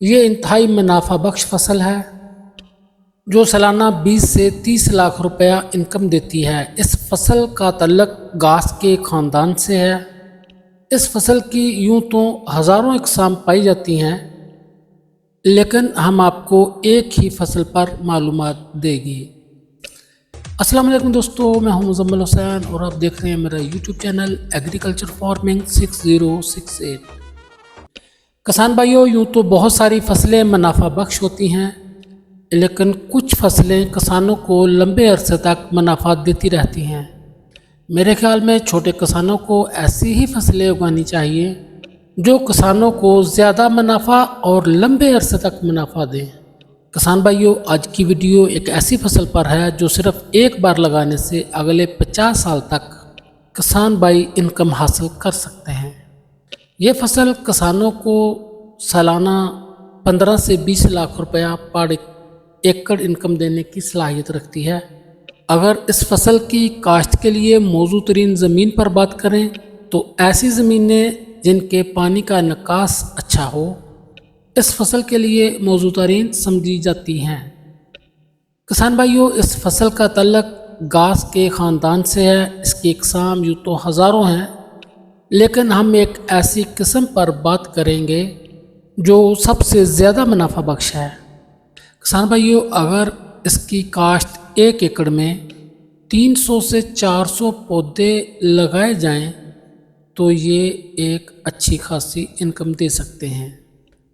ये इंतहाई मुनाफा बख्श फसल है जो सालाना 20 से 30 लाख रुपया इनकम देती है। इस फसल का तल्लक घास के ख़ानदान से है। इस फसल की यूँ तो हज़ारों इकसाम पाई जाती हैं, लेकिन हम आपको एक ही फसल पर मालूमात देंगे। अस्सलाम वालेकुम दोस्तों, मैं हूं मुज़म्मिल हुसैन और आप देख रहे हैं मेरा यूट्यूब चैनल एग्रीकल्चर फार्मिंग 6068। किसान भाइयों, यूँ तो बहुत सारी फसलें मुनाफा बख्श होती हैं, लेकिन कुछ फसलें किसानों को लंबे अरसे तक मुनाफा देती रहती हैं। मेरे ख्याल में छोटे किसानों को ऐसी ही फसलें उगानी चाहिए जो किसानों को ज़्यादा मुनाफा और लंबे अरसे तक मुनाफा दें। किसान भाइयों, आज की वीडियो एक ऐसी फसल पर है जो सिर्फ एक बार लगाने से अगले 50 साल तक किसान भाई इनकम हासिल कर सकते हैं। ये फसल किसानों को सालाना 15 से 20 लाख रुपया पर एकड़ इनकम देने की सलाहियत रखती है। अगर इस फसल की काश्त के लिए मौजूद तरीन ज़मीन पर बात करें तो ऐसी ज़मीनें जिनके पानी का निकास अच्छा हो इस फसल के लिए मौजूद तरीन समझी जाती हैं। किसान भाइयों, इस फसल का तल्लक घास के ख़ानदान से है। इसकी इकसाम यूँ तो हज़ारों हैं, लेकिन हम एक ऐसी किस्म पर बात करेंगे जो सबसे ज़्यादा मुनाफा बख्श है। किसान भाइयों, अगर इसकी काश्त 1 एकड़ में 300 से 400 पौधे लगाए जाएं तो ये एक अच्छी खासी इनकम दे सकते हैं।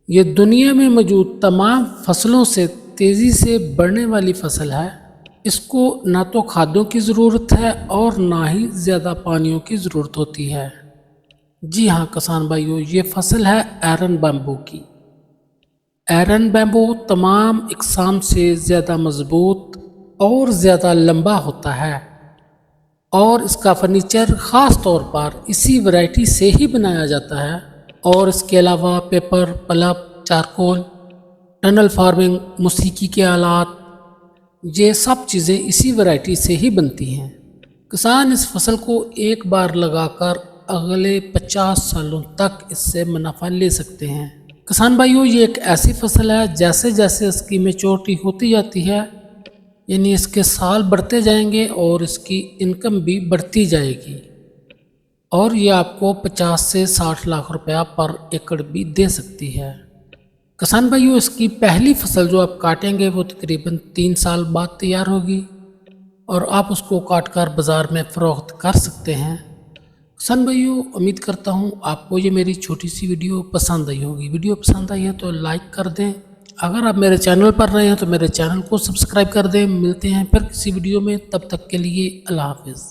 ये दुनिया में मौजूद तमाम फसलों से तेज़ी से बढ़ने वाली फसल है। इसको ना तो खादों की ज़रूरत है और ना ही ज़्यादा पानियों की ज़रूरत होती है। जी हाँ किसान भाइयों, ये फसल है एरन बैम्बू की। एरन बैम्बू तमाम इकसाम से ज़्यादा मज़बूत और ज़्यादा लंबा होता है और इसका फर्नीचर ख़ास तौर पर इसी वैरायटी से ही बनाया जाता है। और इसके अलावा paper, pulp, charcoal, tunnel farming, मौसीकी के आलात, ये सब चीज़ें इसी वैरायटी से ही बनती हैं। किसान इस फसल को एक बार लगाकर अगले 50 सालों तक इससे मुनाफा ले सकते हैं। किसान भाइयों, ये एक ऐसी फसल है जैसे जैसे इसकी मैच्योरिटी होती जाती है, यानी इसके साल बढ़ते जाएंगे और इसकी इनकम भी बढ़ती जाएगी और ये आपको 50 से 60 लाख रुपया पर एकड़ भी दे सकती है। किसान भाइयों, इसकी पहली फसल जो आप काटेंगे वो तकरीबन 3 साल बाद तैयार होगी और आप उसको काट कर बाज़ार में फ़रोख्त कर सकते हैं। किसान भाइयों, उम्मीद करता हूँ आपको ये मेरी छोटी सी वीडियो पसंद आई होगी। वीडियो पसंद आई है तो लाइक कर दें। अगर आप मेरे चैनल पर रहे हैं तो मेरे चैनल को सब्सक्राइब कर दें। मिलते हैं फिर किसी वीडियो में, तब तक के लिए अल्लाह हाफ़िज़।